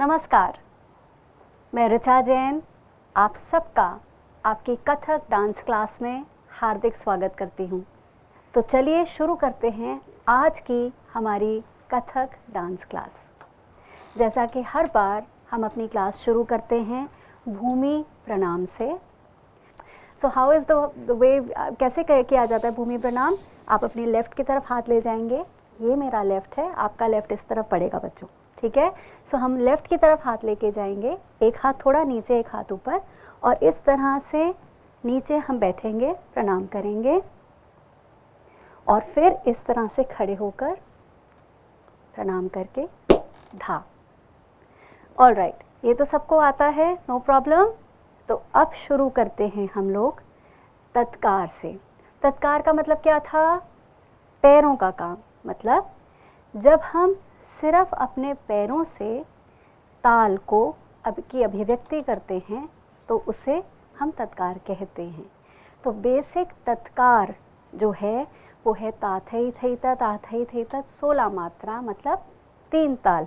नमस्कार, मैं ऋचा जैन आप सबका आपकी कथक डांस क्लास में हार्दिक स्वागत करती हूँ। तो चलिए शुरू करते हैं आज की हमारी कथक डांस क्लास। जैसा कि हर बार हम अपनी क्लास शुरू करते हैं भूमि प्रणाम से। So how is the way, कैसे किया जाता है भूमि प्रणाम? आप अपनी लेफ़्ट की तरफ हाथ ले जाएंगे। ये मेरा लेफ़्ट है, आपका लेफ़्ट इस तरफ पड़ेगा बच्चों, ठीक है। सो हम लेफ़्ट की तरफ हाथ लेके जाएंगे, एक हाथ थोड़ा नीचे एक हाथ ऊपर, और इस तरह से नीचे हम बैठेंगे, प्रणाम करेंगे और फिर इस तरह से खड़े होकर प्रणाम करके धा। ऑल राइट, ये तो सबको आता है, नो प्रॉब्लम। तो अब शुरू करते हैं हम लोग तत्कार से। तत्कार का मतलब क्या था? पैरों का काम। मतलब जब हम सिर्फ अपने पैरों से ताल को की अभिव्यक्ति करते हैं तो उसे हम तत्कार कहते हैं। तो बेसिक तत्कार जो है वो है ताथई थई तत् 16 मात्रा, मतलब 3 ताल।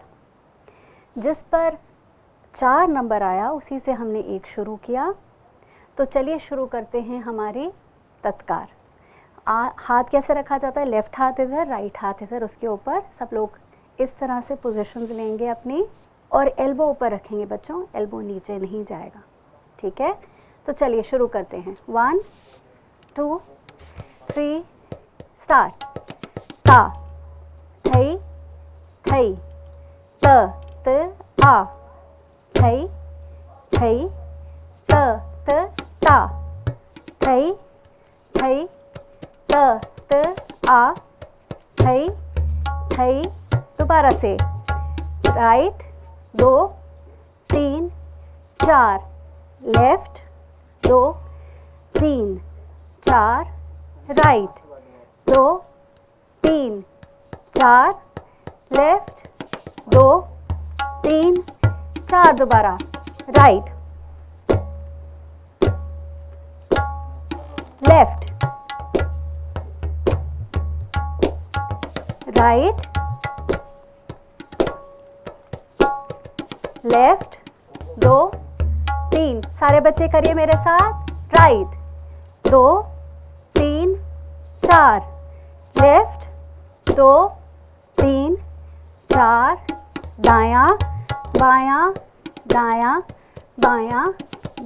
जिस पर 4 नंबर आया उसी से हमने एक शुरू किया। तो चलिए शुरू करते हैं हमारी तत्कार। हाथ कैसे रखा जाता है? लेफ्ट हाथ इधर, राइट हाथ इधर, उसके ऊपर सब लोग इस तरह से पोजीशंस लेंगे अपनी, और एल्बो ऊपर रखेंगे बच्चों, एल्बो नीचे नहीं जाएगा, ठीक है। तो चलिए शुरू करते हैं। 1 2 3 स्टार्ट। ता थई थई त आ थई थई त ता थई थई त आ थई थई। दोबारा से राइट 2 3 4, लेफ्ट 2 3 4, राइट 2 3 4, लेफ्ट 2 3 4, दोबारा राइट लेफ्ट राइट लेफ्ट 2 3, सारे बच्चे करिए मेरे साथ। राइट 2 3 4, लेफ्ट 2 3 4, दायां बायां दायां बायां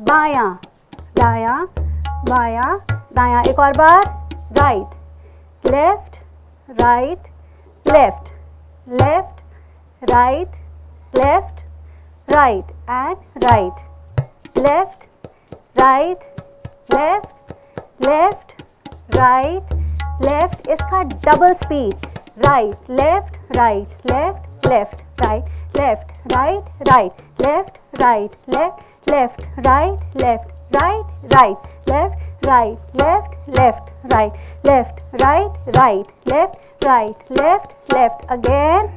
बायां दायां बायां दायां। एक और बार, right left right left left right left right and right left right left left right left. इसका double speed, right left right left left right left right right left right left left right left right right left right left left right left right right left right left left. Again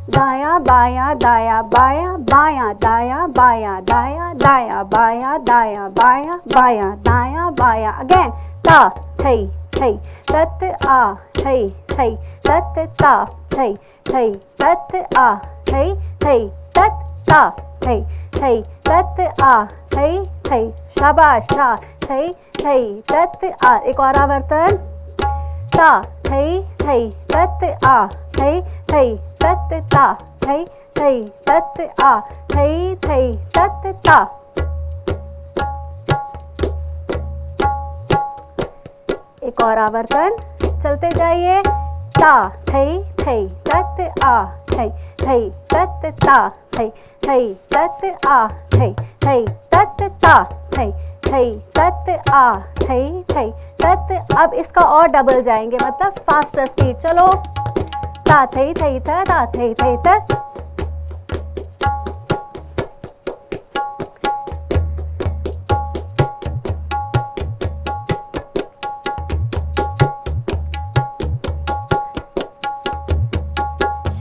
दायां बायां दायां बायां बायां दायां बायां दायां दायां बायां दायां बायां बायां दायां बायां। अगेन ता थई थई तत् आ थई थई तत् ता थई थई तत् आ थई थई तत् ता थई थई तत् आ थई थई। शाबाश, ता थई थई तत् आ। एक और आवर्तन। ता थई थई तत् आ थई थई तत् ता थई थई तत् आ थई थई तत् ता। एक और आवर्तन, चलते जाइए। ता थई थई तत् आ थई थई तत् ता थई थई तत् आ थई थई तत् ता थई थई तत् आ थई थई तत्। अब इसका और डबल जाएंगे, मतलब फास्टर स्पीड। चलो, ता थई थई ता थई थई तत्।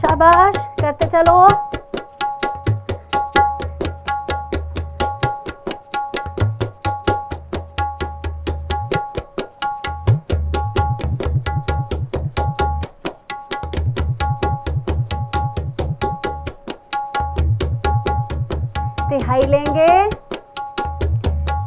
शाबाश, करते चलो।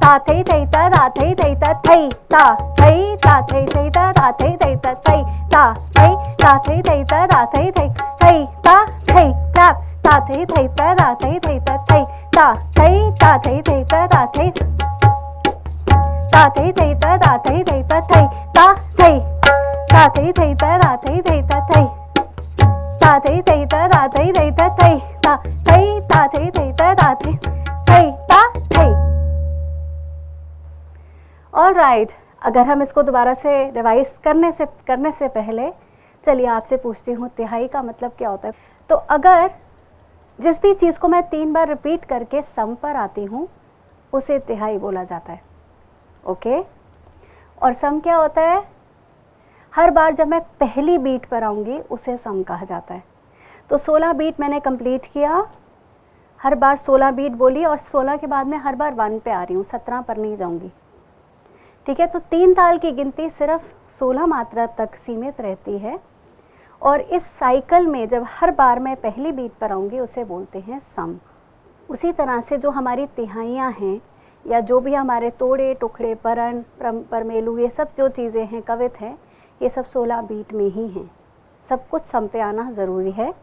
ता थई थई ता ता थई थई ता थई ता थई ता थई थई ता ता थई थई ता थई ता थई ता थई थई ता ता थई थई थई ता थई क्लैप ता थई थई ता ता थई थई ता थई ता थई ता थई थई ता ता थई ता थई थई ता ता थई थई ता थई ता थई ता थई थई ता ता थई थई ता थई ता थई थई ता ता थई थई ता थई ता थई ता थई थई ता ता थई थई ता थई। ऑलराइट, अगर हम इसको दोबारा से रिवाइज करने से पहले चलिए आपसे पूछती हूँ तिहाई का मतलब क्या होता है। तो अगर जिस भी चीज़ को मैं 3 बार रिपीट करके सम पर आती हूँ उसे तिहाई बोला जाता है। ओके, और सम क्या होता है? हर बार जब मैं पहली बीट पर आऊँगी उसे सम कहा जाता है। तो 16 बीट मैंने कंप्लीट किया, हर बार 16 बीट बोली और 16 के बाद में हर बार 1 पे आ रही हूँ, 17 पर नहीं जाऊँगी। ठीक है, तो 3 ताल की गिनती सिर्फ 16 मात्रा तक सीमित रहती है और इस साइकिल में जब हर बार मैं पहली बीट पर आऊँगी उसे बोलते हैं सम। उसी तरह से जो हमारी तिहाइयाँ हैं या जो भी हमारे तोड़े टुकड़े परण परमेलू ये सब जो चीज़ें हैं कवित हैं, ये सब 16 बीट में ही हैं। सब कुछ सम पे आना ज़रूरी है।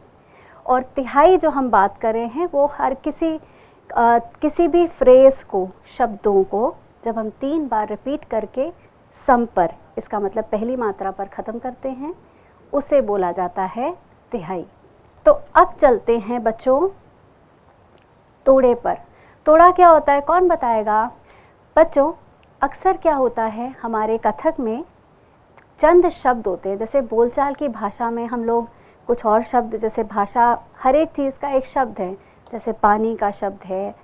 और तिहाई जो हम बात कर रहे हैं वो हर किसी भी फ्रेज़ को, शब्दों को जब हम 3 बार रिपीट करके सम पर, इसका मतलब पहली मात्रा पर ख़त्म करते हैं, उसे बोला जाता है तिहाई। तो अब चलते हैं बच्चों तोड़े पर। तोड़ा क्या होता है, कौन बताएगा? बच्चों, अक्सर क्या होता है हमारे कथक में चंद शब्द होते हैं, जैसे बोलचाल की भाषा में हम लोग कुछ और शब्द, जैसे भाषा हर एक चीज़ का एक शब्द है, जैसे पानी का शब्द है,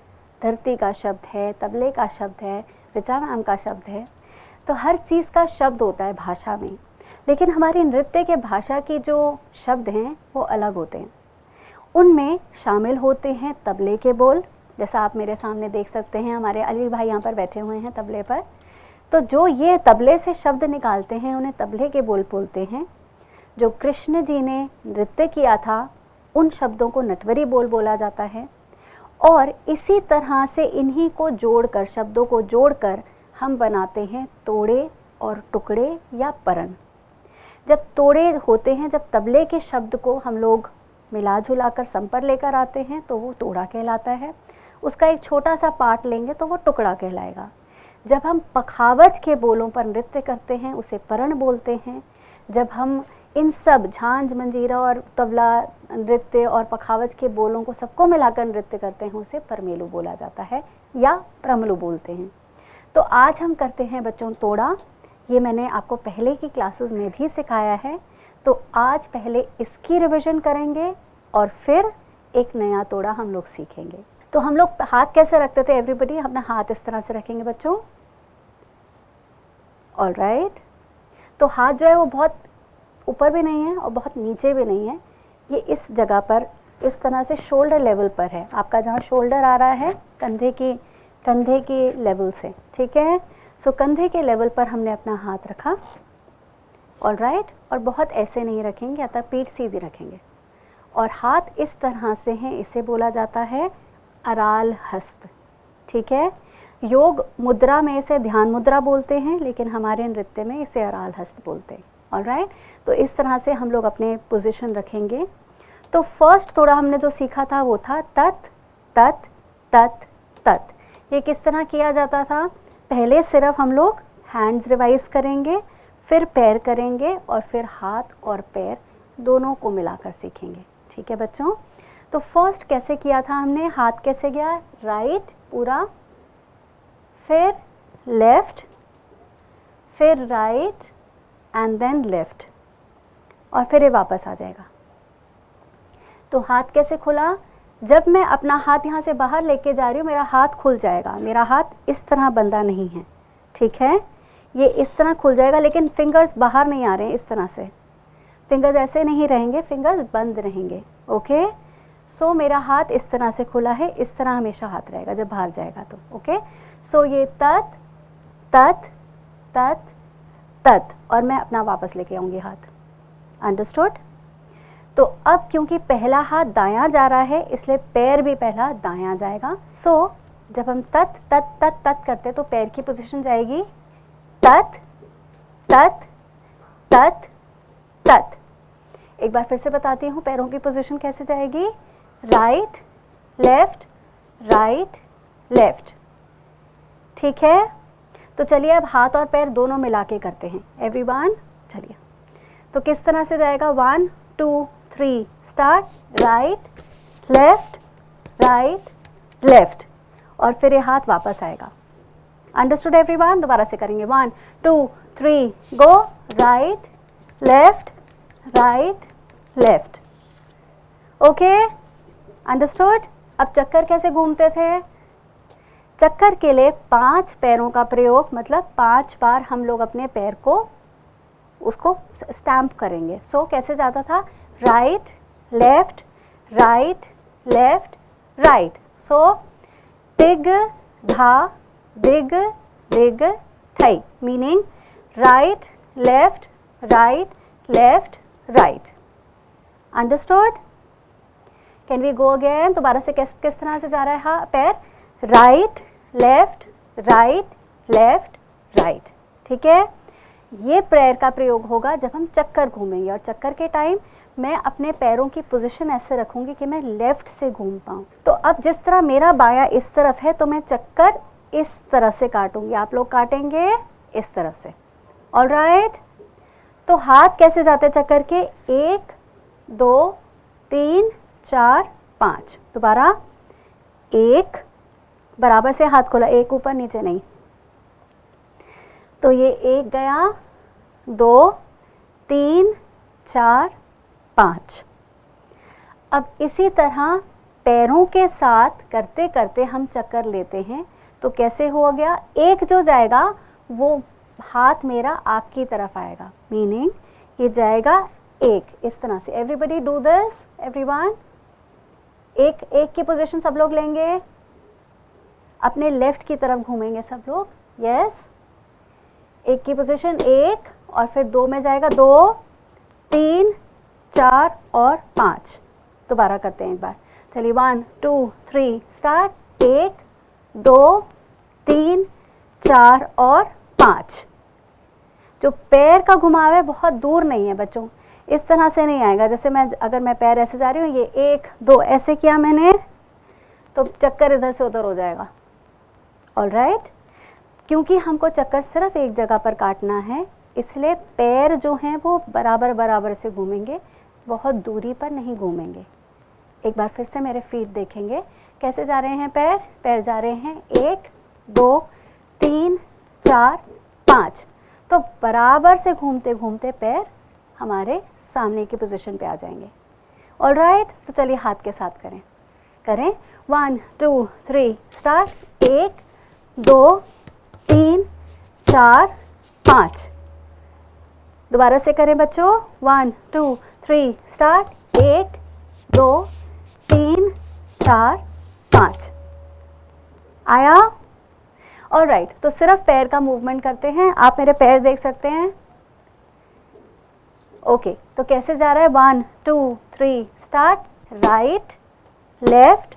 धरती का शब्द है, तबले का शब्द है, ऋचा मैम का शब्द है। तो हर चीज़ का शब्द होता है भाषा में, लेकिन हमारी नृत्य के भाषा की जो शब्द हैं वो अलग होते हैं। उनमें शामिल होते हैं तबले के बोल, जैसा आप मेरे सामने देख सकते हैं, हमारे अली भाई यहाँ पर बैठे हुए हैं तबले पर। तो जो ये तबले से शब्द निकालते हैं उन्हें तबले के बोल बोलते हैं। जो कृष्ण जी ने नृत्य किया था उन शब्दों को नटवरी बोल बोला जाता है। और इसी तरह से इन्हीं को जोड़कर, शब्दों को जोड़कर हम बनाते हैं तोड़े और टुकड़े या परण। जब तोड़े होते हैं, जब तबले के शब्द को हम लोग मिला जुला कर सम पर लेकर आते हैं तो वो तोड़ा कहलाता है। उसका एक छोटा सा पार्ट लेंगे तो वो टुकड़ा कहलाएगा। जब हम पखावज के बोलों पर नृत्य करते हैं उसे परण बोलते हैं। जब हम इन सब झांझ, मंजीरा और तबला नृत्य और पखावज के बोलों को सबको मिलाकर नृत्य करते हैं उसे परमेलू बोला जाता है या प्रमलू बोलते हैं। तो आज हम करते हैं बच्चों तोड़ा। ये मैंने आपको पहले की क्लासेस में भी सिखाया है। तो आज पहले इसकी रिवीजन करेंगे और फिर एक नया तोड़ा हम लोग सीखेंगे। तो हम लोग हाथ कैसे रखते थे एवरीबडी? अपना हाथ इस तरह से रखेंगे बच्चों। ऑलराइट, तो हाथ जो है वो बहुत ऊपर भी नहीं है और बहुत नीचे भी नहीं है, ये इस जगह पर इस तरह से शोल्डर लेवल पर है। आपका जहाँ शोल्डर आ रहा है कंधे की लेवल से, ठीक है। सो कंधे के लेवल पर हमने अपना हाथ रखा। ऑलराइट, और बहुत ऐसे नहीं रखेंगे, अतः पीठ सीधी रखेंगे और हाथ इस तरह से हैं, इसे बोला जाता है अराल हस्त, ठीक है। योग मुद्रा में इसे ध्यान मुद्रा बोलते हैं, लेकिन हमारे नृत्य में इसे अराल हस्त बोलते हैं। ऑलराइट, तो इस तरह से हम लोग अपने पोजीशन रखेंगे। तो फर्स्ट थोड़ा हमने जो सीखा था वो था तत् तत् तत् तत्। ये किस तरह किया जाता था? पहले सिर्फ हम लोग हैंड्स रिवाइज करेंगे, फिर पैर करेंगे और फिर हाथ और पैर दोनों को मिलाकर सीखेंगे, ठीक है बच्चों। तो फर्स्ट कैसे किया था हमने? हाथ कैसे गया? राइट पूरा, फिर लेफ्ट, फिर राइट एंड देन लेफ्ट, और फिर ये वापस आ जाएगा। तो हाथ कैसे खुला? जब मैं अपना हाथ यहाँ से बाहर लेके जा रही हूँ मेरा हाथ खुल जाएगा। मेरा हाथ इस तरह बंधा नहीं है, ठीक है, ये इस तरह खुल जाएगा, लेकिन फिंगर्स बाहर नहीं आ रहे हैं। इस तरह से फिंगर्स ऐसे नहीं रहेंगे, फिंगर्स बंद रहेंगे। ओके, सो मेरा हाथ इस तरह से खुला है, इस तरह हमेशा हाथ रहेगा जब बाहर जाएगा तो। ओके, सो ये तत् तत् तत् तत्, और मैं अपना वापस लेके आऊँगी हाथ। अंडरस्टूड? तो अब क्योंकि पहला हाथ दायां जा रहा है इसलिए पैर भी पहला दायां जाएगा। सो जब हम तत तत तत तत करते तो पैर की पोजीशन जाएगी तत तत तत तत। एक बार फिर से बताती हूँ पैरों की पोजीशन कैसे जाएगी, राइट लेफ्ट राइट लेफ्ट। ठीक है, तो चलिए अब हाथ और पैर दोनों मिला के करते हैं एवरीवन। चलिए, तो किस तरह से जाएगा, 1 2 3 start, right left right left, और फिर ये हाथ वापस आएगा। Understood everyone? दोबारा से करेंगे, 1 2 3 go, right left right left. Okay, understood? अब चक्कर कैसे घूमते थे, चक्कर के लिए 5 पैरों का प्रयोग, मतलब 5 बार हम लोग अपने पैर को उसको स्टैम्प करेंगे। सो कैसे जाता था, right left right left right. So तिग धा दिग दिग थई, meaning right left right right. Understood? Can we go again? दोबारा से किस तरह से जा रहा है हाँ पैर, राइट लेफ्ट राइट राइट। ठीक है, ये पैर का प्रयोग होगा जब हम चक्कर घूमेंगे, और चक्कर के टाइम मैं अपने पैरों की पोजीशन ऐसे रखूंगी कि मैं लेफ्ट से घूम पाऊँ। तो अब जिस तरह मेरा बायां इस तरफ है तो मैं चक्कर इस तरह से काटूंगी, आप लोग काटेंगे इस तरफ से। ऑलराइट, तो हाथ कैसे जाते हैं चक्कर के, 1 2 3 4 5। दोबारा, 1 बराबर से हाथ खोला, 1 ऊपर नीचे नहीं, तो ये 1 गया, 2 3 4 5। अब इसी तरह पैरों के साथ करते करते हम चक्कर लेते हैं। तो कैसे हो गया, 1 जो जाएगा वो हाथ मेरा आपकी तरफ आएगा, मीनिंग ये जाएगा 1 इस तरह से। Everybody do this, everyone. एक की पोजीशन सब लोग लेंगे, अपने लेफ्ट की तरफ घूमेंगे सब लोग, यस। 1 की पोजीशन 1, और फिर 2 में जाएगा 2 3 4 और 5। दोबारा करते हैं एक बार, चलिए 1 2 3 स्टार्ट, 1 2 3 4 और 5। जो पैर का घुमाव है बहुत दूर नहीं है बच्चों, इस तरह से नहीं आएगा। जैसे अगर मैं पैर ऐसे जा रही हूँ, ये 1 2 ऐसे किया मैंने, तो चक्कर इधर से उधर हो जाएगा। ऑलराइट, क्योंकि हमको चक्कर सिर्फ एक जगह पर काटना है, इसलिए पैर जो हैं वो बराबर बराबर से घूमेंगे, बहुत दूरी पर नहीं घूमेंगे। एक बार फिर से मेरे फीट देखेंगे कैसे जा रहे हैं पैर जा रहे हैं 1 2 3 4 5। तो बराबर से घूमते घूमते पैर हमारे सामने की पोजीशन पे आ जाएंगे। ऑलराइट, तो चलिए हाथ के साथ करें 1 2 3 स्टार्ट, 1 2 3 4 5। दोबारा से करें बच्चों, 1 2 3 स्टार्ट, 1 2 3 4 5। आया? ऑलराइट, तो सिर्फ पैर का मूवमेंट करते हैं। आप मेरे पैर देख सकते हैं, ओके। तो कैसे जा रहा है, 1 2 3 start, right left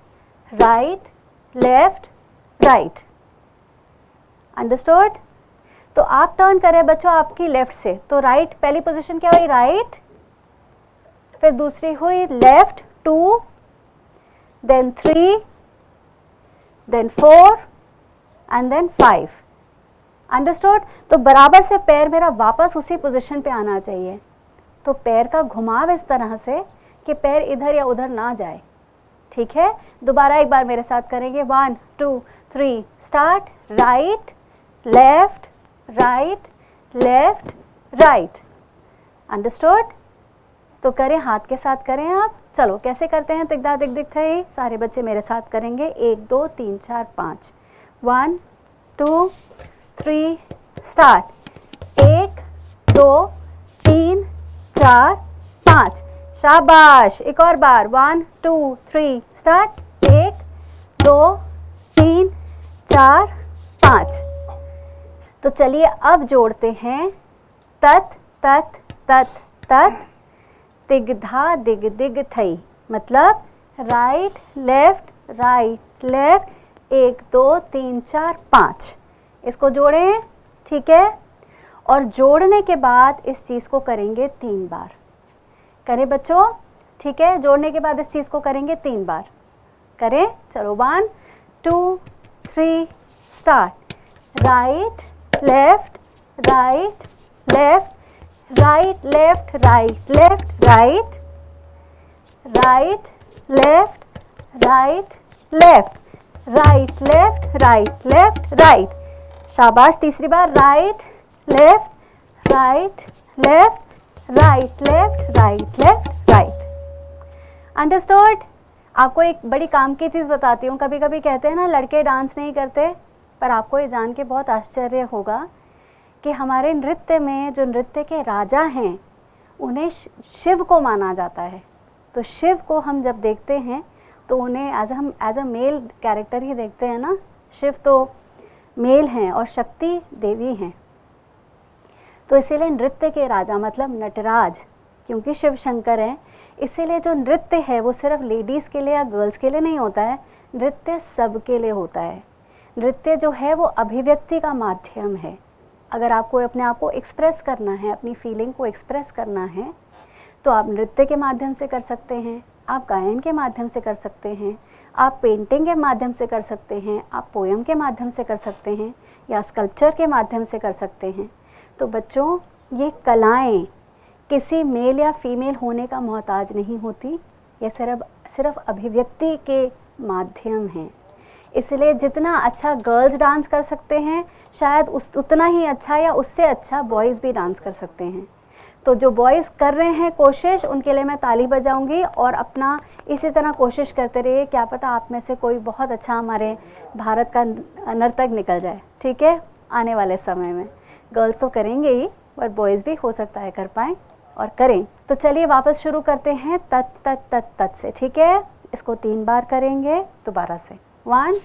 right. Understood? तो आप टर्न करें बच्चों आपकी लेफ्ट से, तो राइट पहली पोजीशन क्या हुई, राइट, फिर दूसरी हुई left 2, then 3, then 4 and then 5। Understood? तो बराबर से पैर मेरा वापस उसी पोजीशन पे आना चाहिए। तो पैर का घुमाव इस तरह से कि पैर इधर या उधर ना जाए। ठीक है, दोबारा एक बार मेरे साथ करेंगे, 1 2 3 start, right left right. Understood? तो करें, हाथ के साथ करें आप। चलो कैसे करते हैं, तिगदा दिग दिग थई, सारे बच्चे मेरे साथ करेंगे, 1 2 3 4 5, 1 2 3 स्टार्ट, 1 2 3 4 5। शाबाश, एक और बार, 1 2 3 स्टार्ट, 1 2 3 4 5। तो चलिए अब जोड़ते हैं, तत तत तत तत, तिगधा दिग दिग थई, मतलब राइट लेफ्ट 1 2 3 4 5, इसको जोड़ें, ठीक है। और जोड़ने के बाद इस चीज़ को करेंगे 3 बार। करें बच्चों, ठीक है। जोड़ने के बाद इस चीज़ को करेंगे 3 बार। करें, चलो 1 2 3 start. Right left right left right left right left right right left right left right left right left right. शाबाश। तीसरी बार, right left right left right left right left right. Understood. आपको एक बड़ी काम की चीज़ बताती हूँ। कभी कभी कहते हैं ना लड़के डांस नहीं करते, पर आपको ये जान के बहुत आश्चर्य होगा कि हमारे नृत्य में जो नृत्य के राजा हैं उन्हें शिव को माना जाता है। तो शिव को हम जब देखते हैं तो उन्हें हम एज अ मेल कैरेक्टर ही देखते हैं ना। शिव तो मेल हैं और शक्ति देवी हैं, तो इसीलिए नृत्य के राजा मतलब नटराज, क्योंकि शिव शंकर हैं, इसीलिए जो नृत्य है वो सिर्फ लेडीज़ के लिए या गर्ल्स के लिए नहीं होता है, नृत्य सबके लिए होता है। नृत्य जो है वो अभिव्यक्ति का माध्यम है। अगर आपको अपने आप को एक्सप्रेस करना है, अपनी फीलिंग को एक्सप्रेस करना है, तो आप नृत्य के माध्यम से कर सकते हैं, आप गायन के माध्यम से कर सकते हैं, आप पेंटिंग के माध्यम से कर सकते हैं, आप पोयम के माध्यम से कर सकते हैं, या स्कल्पचर के माध्यम से कर सकते हैं। तो बच्चों, ये कलाएं किसी मेल या फीमेल होने का मोहताज नहीं होती, ये सिर्फ अभिव्यक्ति के माध्यम हैं। इसलिए जितना अच्छा गर्ल्स डांस कर सकते हैं, शायद उतना ही अच्छा या उससे अच्छा बॉयज़ भी डांस कर सकते हैं। तो जो बॉयज़ कर रहे हैं कोशिश, उनके लिए मैं ताली बजाऊंगी, और अपना इसी तरह कोशिश करते रहिए। क्या पता आप में से कोई बहुत अच्छा हमारे भारत का नर्तक निकल जाए, ठीक है, आने वाले समय में। गर्ल्स तो करेंगे ही, पर बॉयज़ भी हो सकता है कर पाएँ और करें। तो चलिए वापस शुरू करते हैं तत तत तत तत से, ठीक है। इसको 3 बार करेंगे दोबारा से। 1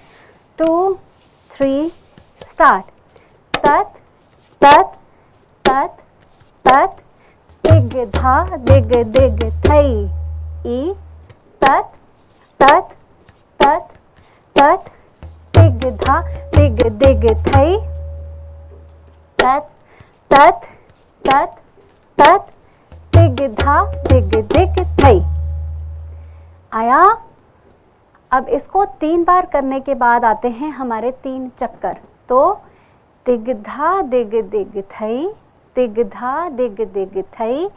2 3 स्टार्ट। तत तत तत तत दिग धा दिग दिग थई ई तत तत तत तत दिग धा दिग दिग थई तत तत तत तत दिग धा दिग दिग थई। आया। अब इसको 3 बार करने के बाद आते हैं हमारे 3 चक्कर। तो दिग धा दिग दिग थई, दिग धा दिग दिग थई,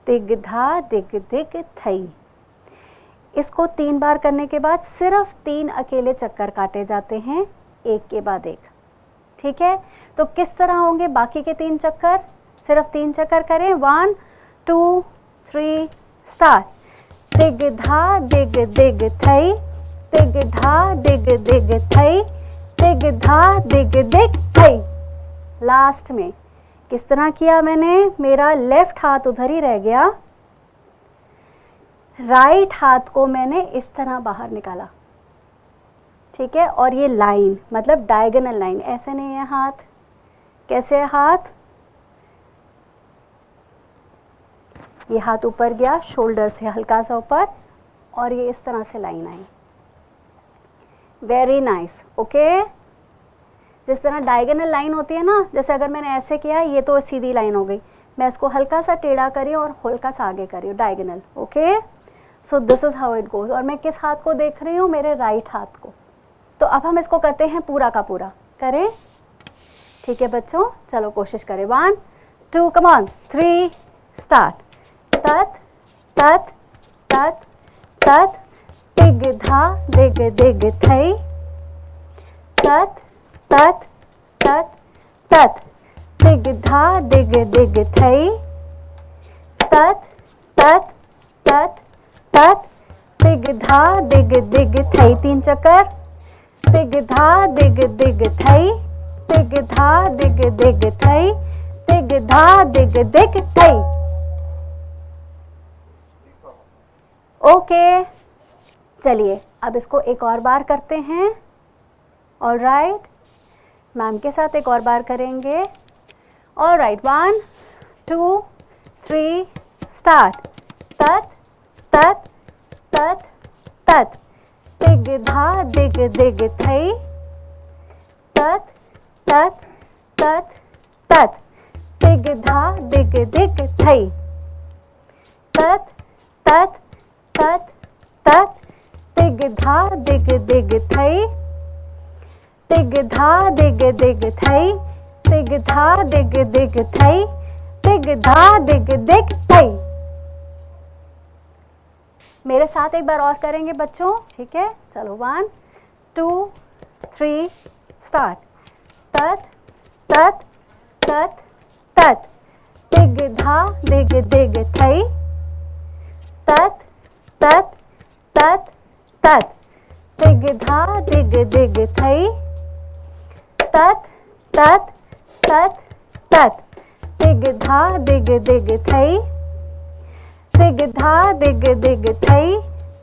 दिग धा दिग दिग थई। इसको 3 बार करने के बाद सिर्फ 3 अकेले चक्कर काटे जाते हैं, एक के बाद एक, ठीक है। तो किस तरह होंगे बाकी के 3 चक्कर? सिर्फ 3 चक्कर करें। 1 2 3 स्टार्ट। दिग धा दिग दिग थई, दिग धा दिग दिग थई, दिग धा दिग दिग थई। लास्ट में किस तरह किया मैंने? मेरा लेफ्ट हाथ उधर ही रह गया, राइट हाथ को मैंने इस तरह बाहर निकाला, ठीक है। और ये लाइन मतलब डायगोनल लाइन, ऐसे नहीं है हाथ। कैसे है हाथ? ये हाथ ऊपर गया, शोल्डर से हल्का सा ऊपर, और ये इस तरह से लाइन आई। Very nice, okay. जिस तरह डायगोनल लाइन होती है ना, जैसे अगर मैंने ऐसे किया, ये तो सीधी लाइन हो गई, मैं इसको हल्का सा टेढ़ा करी और हल्का सा आगे करी, diagonal, okay. So this is how it goes. और मैं किस हाथ को देख रही हूँ? मेरे राइट हाथ को। तो अब हम इसको करते हैं पूरा का पूरा, करें, ठीक है बच्चों। चलो कोशिश करें। 1 2 कम ऑन 3 स्टार्ट। तत तत तत तत दिग धा दिग दिग थई, तत तत तत तत दिग धा दिग दिग थई, तत तत तत तत दिग धा दिग दिग थई। 3 चक्कर। दिग धा दिग दिग थई, दिग धा दिग दिग थई, दिग धा दिग दिग थई। ओके, चलिए अब इसको एक और बार करते हैं। ऑलराइट, मैम के साथ एक और बार करेंगे। Alright, 1 2 3 start. तत तत तत तत दिग धा दिग दिग थई, तत तत तत तत, दिग धा दिग दिग थई, तत तत तत तत, दिग धा दिग दिग थई, दिग धा दिग दिग थई, दिग धा दिग दिग थई, दिग धा दिग दिग थई। मेरे साथ एक बार और करेंगे बच्चों, ठीक है? चलो 1 2 3 स्टार्ट। तत तत तत तत, दिग धा दिग दिग थई, तत तत तत तत, दिग धा दिग दिग थई, तत तत तत तत, दिग धा दिग दिग थई, दिग धा दिग दिग थई,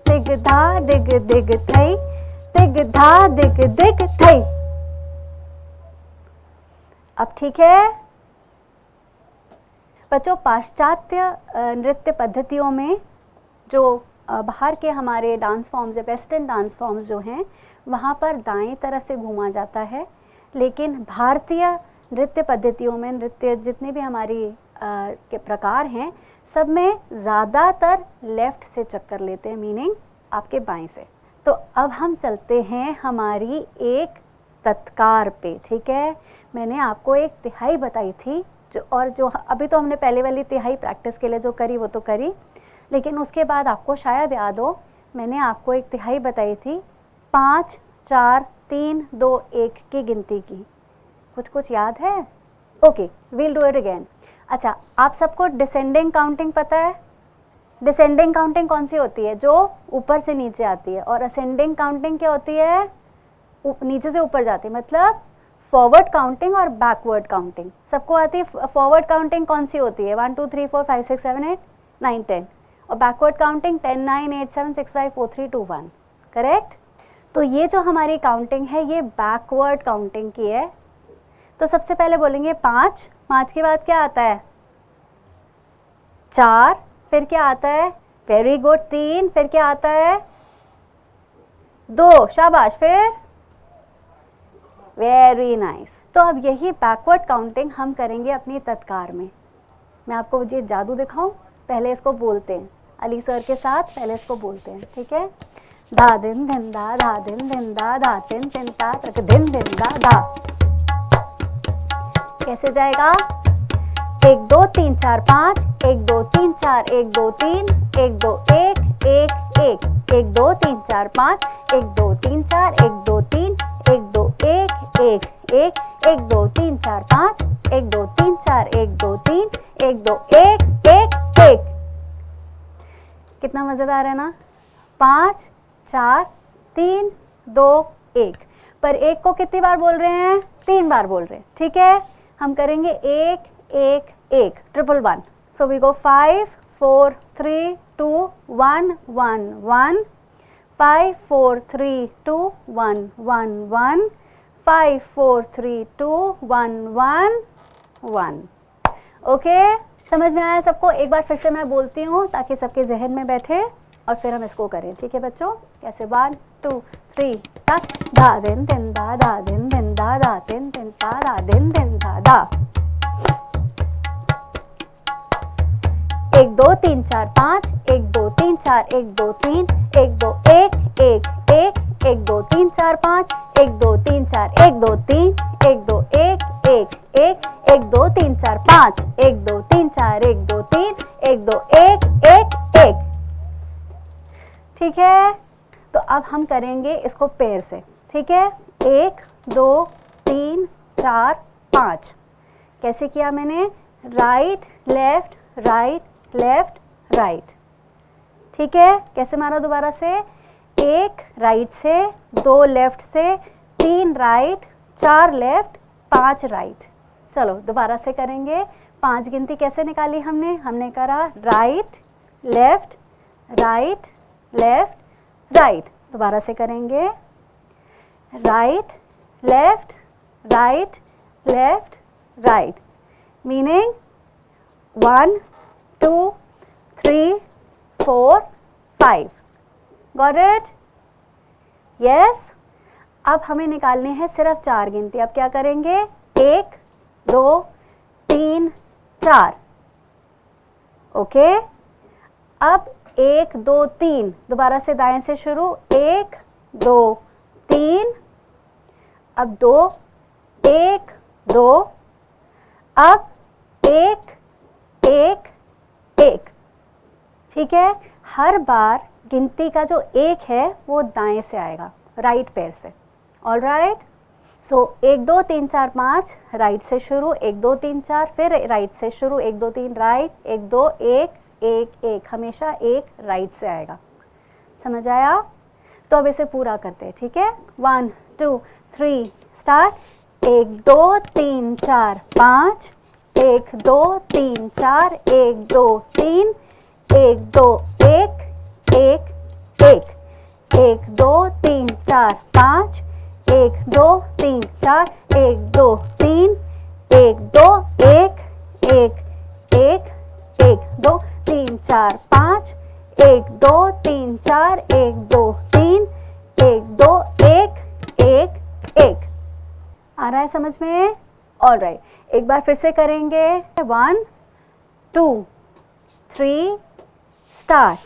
दिग धा दिग दिग थई, दिग धा दिग दिग थई। अब ठीक है बच्चों? पाश्चात्य नृत्य पद्धतियों में जो बाहर के हमारे dance forms, western dance forms जो हैं, वहाँ पर दाएं तरफ से घूमा जाता है, लेकिन भारतीय नृत्य पद्धतियों में नृत्य जितने भी हमारी के प्रकार हैं, सब में ज़्यादातर लेफ्ट से चक्कर लेते हैं, मीनिंग आपके बाएं से। तो अब हम चलते हैं हमारी एक तत्कार पे, ठीक है? मैंने आपको एक तिहाई बताई थी, जो अभी तो हमने पहले वाली तिहाई प्रैक्टिस के लिए जो करी वो तो करी, लेकिन उसके बाद आपको शायद याद हो, मैंने आपको एक तिहाई बताई थी 5 4 3 2 1 की गिनती की। कुछ याद है? Okay, we'll do it again. अच्छा, आप सबको डिसेंडिंग काउंटिंग पता है? डिसेंडिंग काउंटिंग कौन सी होती है? जो ऊपर से नीचे आती है। और असेंडिंग काउंटिंग क्या होती है? नीचे से ऊपर जाती है। मतलब फॉरवर्ड काउंटिंग और बैकवर्ड काउंटिंग सबको आती है। फॉरवर्ड काउंटिंग कौन सी होती है? 1 2 3 4 5 6 7 8 9 10। और बैकवर्ड काउंटिंग 10 9 8 7 6 5 4 3 2 1। करेक्ट? तो ये जो हमारी काउंटिंग है ये बैकवर्ड काउंटिंग की है। तो सबसे पहले बोलेंगे 5, 5 के बाद क्या आता है? 4, फिर क्या आता है? वेरी गुड, 3, फिर क्या आता है? 2, शाबाश, फिर वेरी नाइस। तो अब यही बैकवर्ड काउंटिंग हम करेंगे अपनी तत्कार में। मैं आपको ये जादू दिखाऊं? पहले इसको बोलते हैं अली सर के साथ, पहले इसको बोलते हैं, ठीक है? धा दिन दिन दा, धा दिन दिन दा, धा तिन तिन ता, तक दिन दिन दा धा। कैसे जाएगा? 1 2 3 4 5, 1 2 3 4 1 2 3, 1 2 1 1 1, 1 2 3 4 5, 1 2 3 4 1 2 3, 1 2 1 1 1, 1 2 3 4 5, 1 2 3 4 1 2 3, 1 2 1 1 1। कितना मजेदार है ना? 5 4 3 2 1। पर 1 को कितनी बार बोल रहे हैं? 3 बार बोल रहे हैं, ठीक है? हम करेंगे 1 1 1, 1 1 1। So we go 5 4 3 2 1 1 1, 5 4 3 2 1 1 1, 5 4 3 2 1 1 1। ओके, समझ में आया सबको? एक बार फिर से मैं बोलती हूँ ताकि सबके जहन में बैठे और फिर हम इसको करें, ठीक है बच्चों? कैसे? 1 2 3 तक, धा दिन दिन दा, धा दिन दिन दा, धा तिन तिन ता, धा दिन दिन दा धा। 1 2 3 4 5, 1 2 3 4 1 2 3, 1 2 1 1 1, 1 2 3 4 5, 1 2 3 4 1 2 3, 1 2 1 1 1, 1 2 3 4 5, 1 2 3 4 1 2 3, 1 2 1 1 1। ठीक है? तो अब हम करेंगे इसको पैर से, ठीक है? 1 2 3 4 5। कैसे किया मैंने? Right left right left right, ठीक है? कैसे मारा दोबारा से? 1 राइट से, 2 लेफ्ट से, 3 राइट, 4 लेफ्ट, 5 राइट। चलो दोबारा से करेंगे। 5 गिनती कैसे निकाली हमने? हमने करा right left right left right. दोबारा से करेंगे right left right left right, meaning 1 2 3 4 5। Got it? Yes? अब हमें निकालने हैं सिर्फ 4 गिनती। अब क्या करेंगे, 1 2 3 4। ओके, अब 1 2 3, दोबारा से दाएं से शुरू, 1 2 3, अब 2 1 2, अब 1 1 1। ठीक है, हर बार गिनती का जो 1 है वो दाएं से आएगा, राइट पैर से। ऑल राइट, सो 1 2 3 4 5 राइट से शुरू, 1 2 3 4, फिर राइट से शुरू, 1 2 3 राइट, 1 2 1 1 1, हमेशा 1 राइट से आएगा। समझ आया? तो अब इसे पूरा करते हैं। ठीक है, 1 2 3 स्टार्ट। 1 2 3 4 5, 1 2 3 4, 1 2 3, 1 2 1 1 1, 1 2 3 4 5, 1 2 3 4, 1 2 3, 1 2 1 1 1 1 2 3 4 5, 1 2 3 4, 1 2 3, 1 2 1 1 1। आ रहा है समझ में? ऑल राइट, एक बार फिर से करेंगे। 1 2 3 स्टार्ट।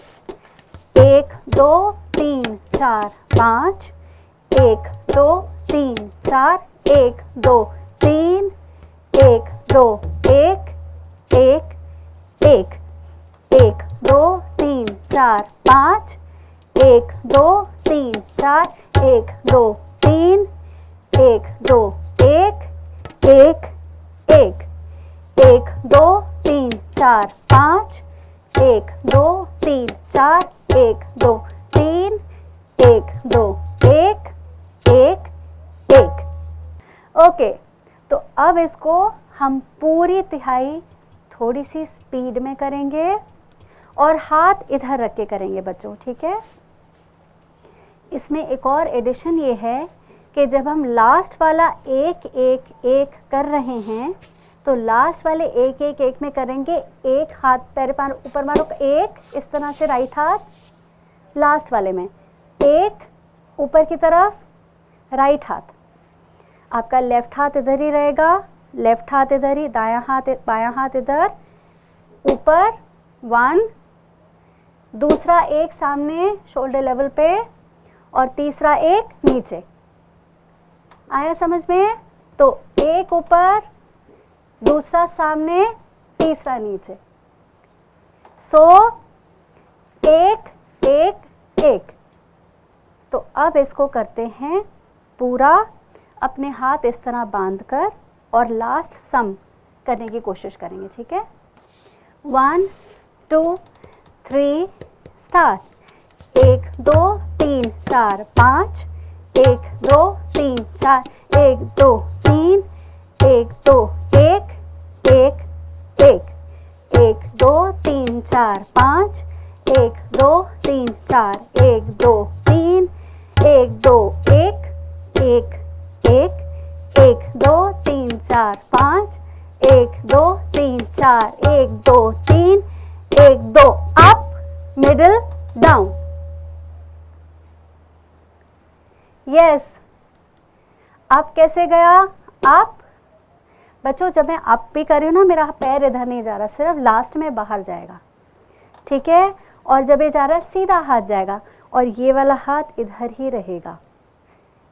1 2 3 4 5, 1 2 3 4, 1 2 3, 1 2 1 1 1, 1 2 3 4 5, 1 2 3 4, 1 2 3, 1 2 1 1 1, 1 2 3 4 5, 1 2 3 4, 1 2 3, 1 2 1 1 1। ओके, तो अब इसको हम पूरी तिहाई थोड़ी सी स्पीड में करेंगे और हाथ इधर रख के करेंगे बच्चों। ठीक है, इसमें एक और एडिशन ये है कि जब हम लास्ट वाला 1 1 1 कर रहे हैं तो लास्ट वाले 1 1 1 में करेंगे, एक हाथ पैर पार ऊपर मारो, 1 इस तरह से राइट हाथ, लास्ट वाले में 1 ऊपर की तरफ राइट हाथ, आपका लेफ्ट हाथ इधर ही रहेगा, लेफ्ट हाथ इधर ही, दायां हाथ बायां हाथ इधर ऊपर 1, दूसरा 1 सामने शोल्डर लेवल पे और तीसरा 1 नीचे। आया समझ में? तो 1 ऊपर, दूसरा सामने, तीसरा नीचे। सो 1 1 1। तो अब इसको करते हैं पूरा, अपने हाथ इस तरह बांधकर और लास्ट सम करने की कोशिश करेंगे। ठीक है, 1 2 3 start. 1 2 3 4 5, 1 2 3 4, 1 2 3, 1 2 1 1 1, 1 2 3 4 5, 1 2 3 4, 1 2 3, 1 2 1 1 1, 1 2 3 4 5, 1 2 3 4, 1 2 3, 1 2 up middle down. Yes, up कैसे गया? अप बच्चों, जब मैं अप भी कर रही हूँ ना, मेरा पैर इधर नहीं जा रहा, सिर्फ लास्ट में बाहर जाएगा। ठीक है, और जब ये जा रहा है सीधा हाथ जाएगा और ये वाला हाथ इधर ही रहेगा,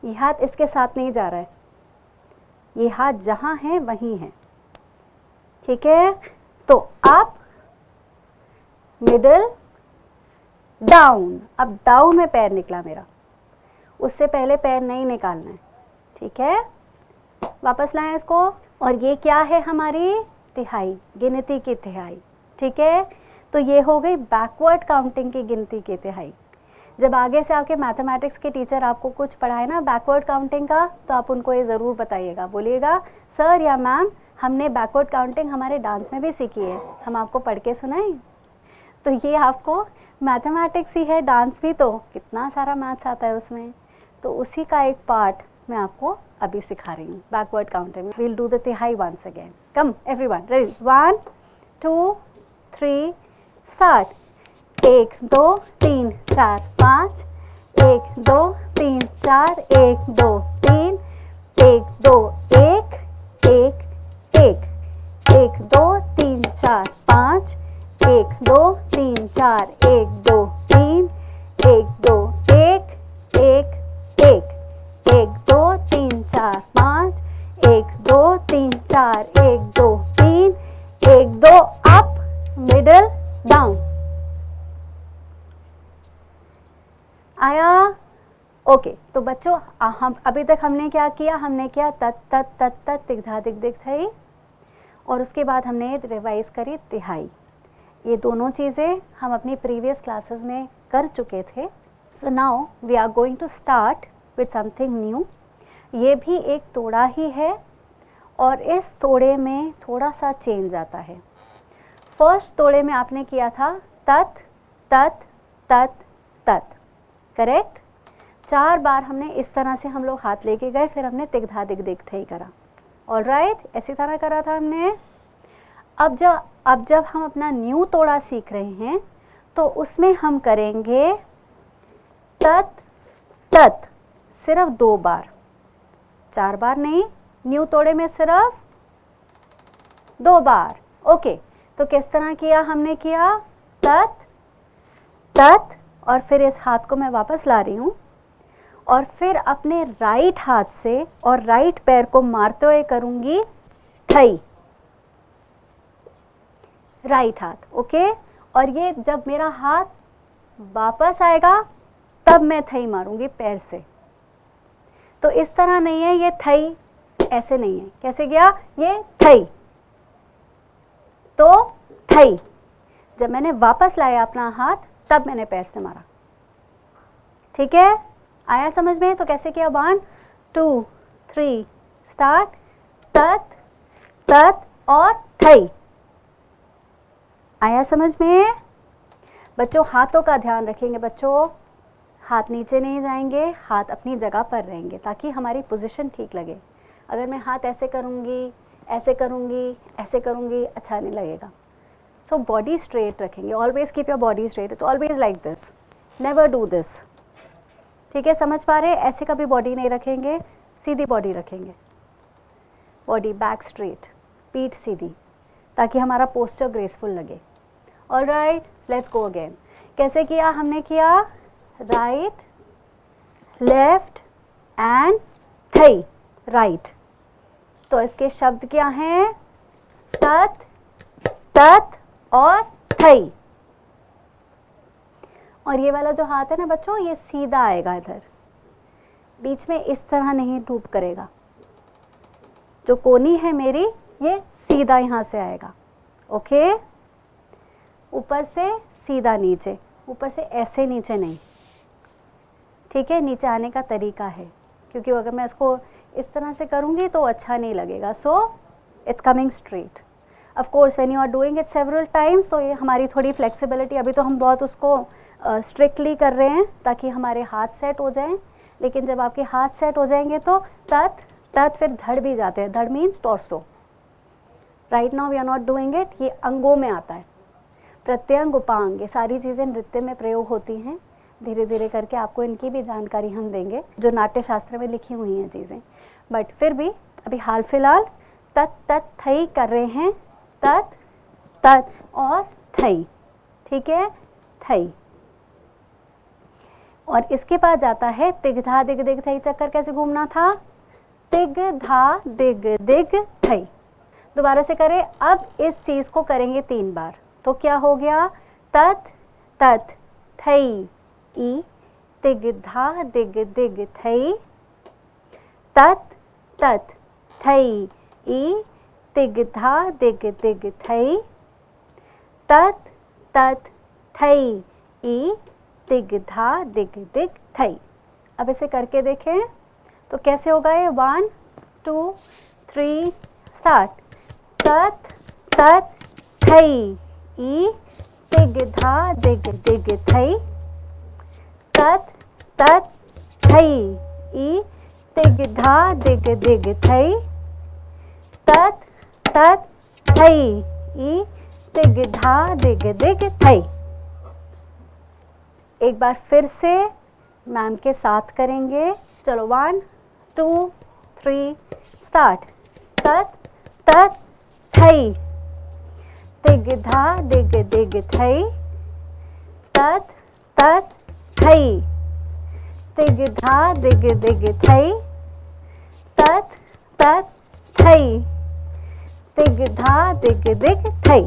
ये हाथ इसके साथ नहीं जा रहा है, ये हाथ जहां है वहीं है। ठीक है, तो अप मिडिल डाउन। अब डाउन में पैर निकला मेरा, उससे पहले पैर नहीं निकालना है। ठीक है, वापस लाएं इसको। और ये क्या है? हमारी तिहाई, गिनती की तिहाई। ठीक है, तो ये हो गई बैकवर्ड काउंटिंग की गिनती की तिहाई। जब आगे से आपके मैथमेटिक्स के टीचर आपको कुछ पढ़ाए ना बैकवर्ड काउंटिंग का, तो आप उनको ये ज़रूर बताइएगा, बोलिएगा सर या मैम हमने बैकवर्ड काउंटिंग हमारे डांस में भी सीखी है, हम आपको पढ़ के सुनाएं। तो ये आपको मैथमेटिक्स ही है, डांस भी तो कितना सारा मैथ्स आता है उसमें, तो उसी का एक पार्ट मैं आपको अभी सिखा रही हूँ, backward counting. We'll do the तिहाई once again. Come everyone, ready? 1 2 3 start. 1 2 3 4 5, 1 2 3 4 1 2 3 1 2 1 1 1 1 2 3 4 5 1 2 3 4 1 2 3 1 2 1 1 1 1 2 3 4 5 1 2 3 4 1 2 3 1 2 up middle down. आया? ओके तो बच्चों हम अभी तक हमने क्या किया, हमने किया तत तत तत तत दिग धा दिग दिग थई, और उसके बाद हमने रिवाइज करी तिहाई। ये दोनों चीज़ें हम अपनी प्रीवियस क्लासेस में कर चुके थे। So now we are going to start with something new. ये भी एक तोड़ा ही है और इस तोड़े में थोड़ा सा चेंज आता है। फर्स्ट तोड़े में आपने किया था तत तत तत तत, करेक्ट? 4 बार हमने इस तरह से हम लोग हाथ लेके गए, फिर हमने तिग धा दिग दिग थई करा। ऑलराइट, ऐसी तरह करा था हमने। अब जब हम अपना न्यू तोड़ा सीख रहे हैं तो उसमें हम करेंगे तत तत सिर्फ 2 बार, 4 बार नहीं, न्यू तोड़े में सिर्फ 2 बार। ओके, तो किस तरह किया? हमने किया तत तत, और फिर इस हाथ को मैं वापस ला रही हूँ, और फिर अपने राइट हाथ से और राइट पैर को मारते हुए करूंगी थई, राइट हाथ। ओके, और ये जब मेरा हाथ वापस आएगा तब मैं थई मारूंगी पैर से। तो इस तरह नहीं है, ये थई ऐसे नहीं है। कैसे गया? ये थई, तो थई। जब मैंने वापस लाया अपना हाथ तब मैंने पैर से मारा। ठीक है, आया समझ में? तो कैसे किया? 1 2 3 स्टार्ट, तत तत और थई। आया समझ में? बच्चों हाथों का ध्यान रखेंगे। बच्चों हाथ नीचे नहीं जाएंगे, हाथ अपनी जगह पर रहेंगे ताकि हमारी पोजीशन ठीक लगे। अगर मैं हाथ ऐसे करूंगी, ऐसे करूंगी, ऐसे करूंगी, अच्छा नहीं लगेगा। सो बॉडी स्ट्रेट रखेंगे। Always keep your body straight. तो always like this, never do this. ठीक है, समझ पा रहे? ऐसे कभी बॉडी नहीं रखेंगे, सीधी बॉडी रखेंगे। बॉडी बैक स्ट्रेट, पीठ सीधी, ताकि हमारा पोस्चर ग्रेसफुल लगे। Alright, let's go again. कैसे किया? हमने किया राइट लेफ्ट एंड थई, राइट। तो इसके शब्द क्या हैं? तत तत और थई। और ये वाला जो हाथ है ना बच्चों, ये सीधा आएगा, इधर बीच में इस तरह नहीं डूब करेगा। जो कोनी है मेरी, ये सीधा यहां से आएगा। ओके, ऊपर से सीधा नीचे, ऊपर से ऐसे नीचे नहीं। ठीक है, नीचे आने का तरीका है, क्योंकि अगर मैं इसको इस तरह से करूंगी तो अच्छा नहीं लगेगा। So it's coming straight. Of course when you are doing it several times, तो ये हमारी थोड़ी फ्लेक्सिबिलिटी, अभी तो हम बहुत उसको स्ट्रिक्टली कर रहे हैं ताकि हमारे हाथ सेट हो जाएं, लेकिन जब आपके हाथ सेट हो जाएंगे तो तत तत फिर धड़ भी जाते हैं। धड़ means torso. Right now we are not doing it. ये अंगों में आता है, प्रत्यंग उपांग, ये सारी चीज़ें नृत्य में प्रयोग होती हैं। धीरे धीरे करके आपको इनकी भी जानकारी हम देंगे, जो नाट्य शास्त्र में लिखी हुई हैं चीज़ें। बट फिर भी अभी हाल फिलहाल तत तत थई कर रहे हैं, तत तत और थई। ठीक है, थई। और इसके बाद जाता है तिग धा दिग दिग थई। चक्कर कैसे घूमना था? तिग धा दिग दिग थई। दोबारा से करें। अब इस चीज को करेंगे 3 बार, तो क्या हो गया? तत तत थई ई, तिग धा दिग दिग थई, तत तत थई ई, तिग धा दिग दिग थई, तत तत थई ई, तिग धा दिग दिग थई। अब इसे करके देखें तो कैसे होगा ये? 1 2 3 स्टार्ट। तत तत थई ई, तिग धा दिग दिग थई, तत तत थई ई, तिग धा दिग दिग थई, तत तत थई ई, तिग धा दिग दिग थई। एक बार फिर से मैम के साथ करेंगे। चलो 1 2 3 स्टार्ट। तत तत थई, तिग धा दिग दिग थई, तत तत थई, तिग धा दिग दिग थई, तत तत थई, तिग धा दिग दिग थई।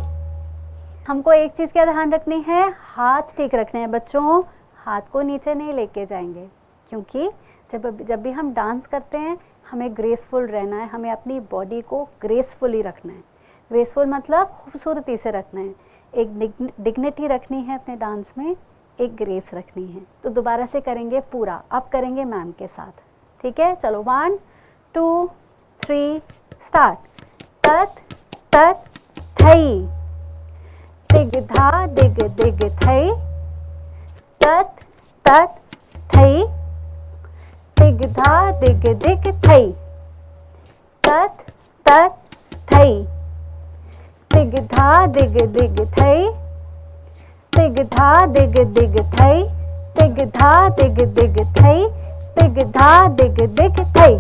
हमको एक चीज़ क्या ध्यान रखनी है, हाथ ठीक रखने हैं बच्चों, हाथ को नीचे नहीं लेके जाएंगे, क्योंकि जब भी हम डांस करते हैं हमें ग्रेसफुल रहना है, हमें अपनी बॉडी को ग्रेसफुली रखना है। ग्रेसफुल मतलब खूबसूरती से रखना है, एक डिग्निटी रखनी है अपने डांस में, एक ग्रेस रखनी है। तो दोबारा से करेंगे पूरा, अब करेंगे मैम के साथ, ठीक है। चलो 1 2 3 स्टार्ट। तत तत थई, तिग धा दिग दिग थई, तत तत थई, तिग धा दिग दिग थई, तत तत थई, तिग धा दिग दिग थई, तिग धा दिग दिग थई, तिग धा दिग दिग थई, तिग धा दिग दिग थई।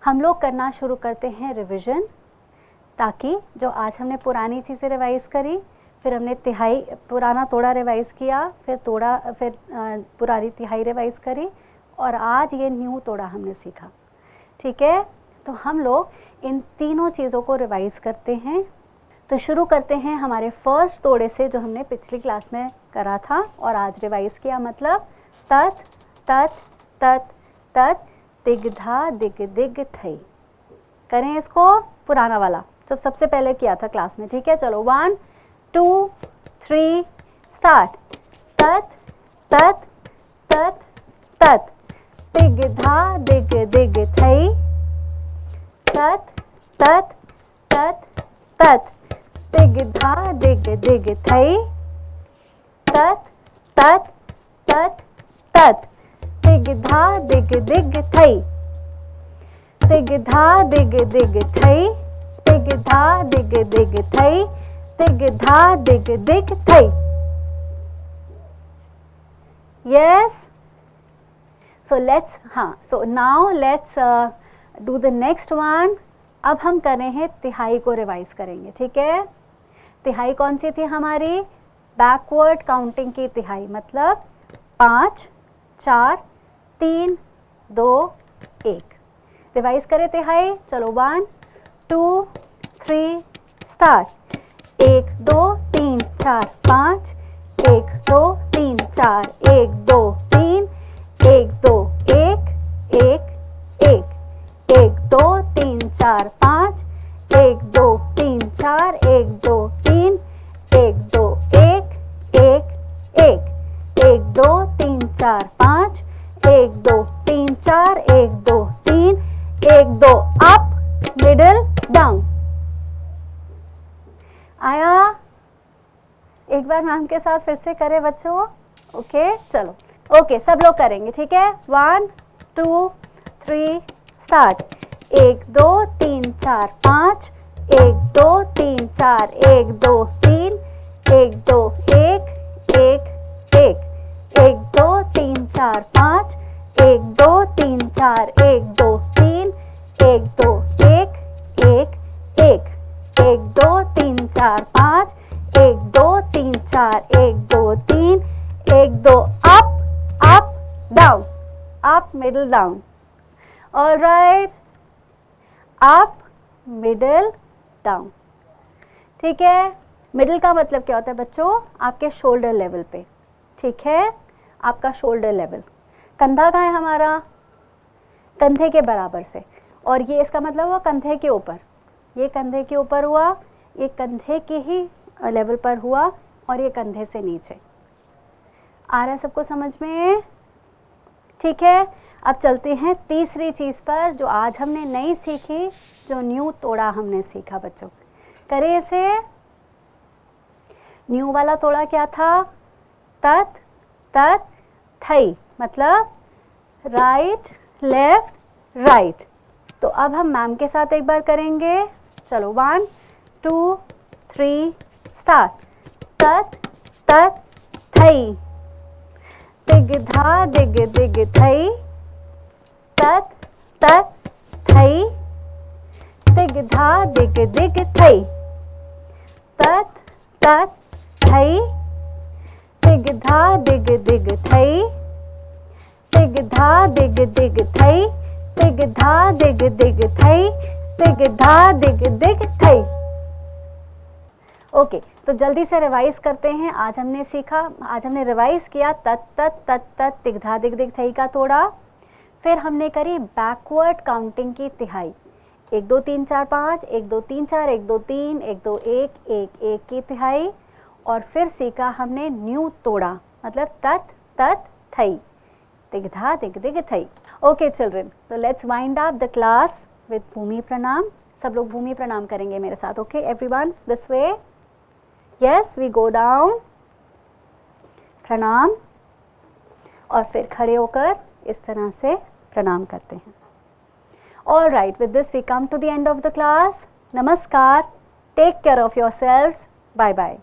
हम लोग करना शुरू करते हैं रिवीजन, ताकि जो आज हमने पुरानी चीज़ें रिवाइज करी, फिर हमने तिहाई पुराना तोड़ा रिवाइज किया, फिर पुरानी तिहाई रिवाइज करी, और आज ये न्यू तोड़ा हमने सीखा, ठीक है। तो हम लोग इन तीनों चीज़ों को रिवाइज करते हैं। तो शुरू करते हैं हमारे फर्स्ट तोड़े से, जो हमने पिछली क्लास में करा था और आज रिवाइज किया, मतलब तत तत तत तत तिग धा दिग दिग थई। करें इसको, पुराना वाला जो सबसे पहले किया था क्लास में, ठीक है। चलो 1 2 3 स्टार्ट। तत तत तत तत, तिग धा दिग दिग थई, तत तत तत तत, तिग धा दिग दिग थई, तत तत तत तत, तिग धा दिग दिग थई, तिग धा दिग दिग थई, तिग धा दिग दिग थई, तिग धा दिग दिग थई। Yes. So now let's do the next one. अब हम कर रहे हैं तिहाई को रिवाइज करेंगे, ठीक है। तिहाई कौन सी थी हमारी, बैकवर्ड काउंटिंग की तिहाई, मतलब 5 4 3 2 1। रिवाइज करें तिहाई। चलो 1 2 3 स्टार्ट। 1 2 3 4 5, 1 2 3 4, 1 2 3, 1 2 1 1 1, 1 2 3 4 5, 1 2 3 4, 1 2 3, 1 2 1 1 1, 1 2 3 4 5, 1 2 3 4, 1 2 3, 1 2 up middle down. आया? एक बार मैम के साथ फिर से करें बच्चों। ओके चलो, ओके सब लोग करेंगे, ठीक है। 1 2 3 start. 1 2 3 4 5, 1 2 3 4, 1 2 3, 1 2 1 1 1, 1 2 3 4 5, 1 2 3 4, 1 2 3, 1 2 1 1 1, 1 2 3 4 5, 1 2 3 4, 1 2 3, 1 2 up up down, up middle down. Alright, up middle down, ठीक है। मिडल का मतलब क्या होता है बच्चों, आपके शोल्डर लेवल पे, ठीक है, आपका शोल्डर लेवल। कंधा कहाँ है हमारा, कंधे के बराबर से, और ये इसका मतलब हुआ कंधे के ऊपर, ये कंधे के ऊपर हुआ, ये कंधे के ही लेवल पर हुआ, और ये कंधे से नीचे। आ रहा है सबको समझ में, ठीक है। अब चलते हैं तीसरी चीज़ पर, जो आज हमने नहीं सीखी, जो न्यू तोड़ा हमने सीखा बच्चों। करें इसे। न्यू वाला तोड़ा क्या था, तत तत थई, मतलब राइट लेफ्ट राइट। तो अब हम मैम के साथ एक बार करेंगे। चलो 1 2 3 स्टार्ट। तत तत थई, तिग धा दिग दिग थई, तत तत थई, तिग धा दिग दिग थई, तत तत थई, तिग धा दिग दिग थई, तिग धा दिग दिग थई, तिग धा दिग दिग थई, तिग धा दिग दिग थई। ओके, तो जल्दी से रिवाइज करते हैं। आज हमने रिवाइज किया तत तत तत तत तिग धा दिग दिग थई का तोड़ा। फिर हमने करी बैकवर्ड काउंटिंग की तिहाई, 1 2 3 4 5, 1 2 3 4, 1 2 3, 1 2 1, 1 1 की तिहाई। और फिर सीखा हमने न्यू तोड़ा, मतलब तत तत थई, तिग धा दिग दिग थई। ओके चिल्ड्रन, तो let's wind up the class with भूमि प्रणाम। सब लोग भूमि प्रणाम करेंगे मेरे साथ। Okay everyone, this way, yes we go down, प्रणाम, और फिर खड़े होकर इस तरह से प्रणाम करते हैं। All right, with this we come to the end of the class. नमस्कार, take care of yourselves, bye bye.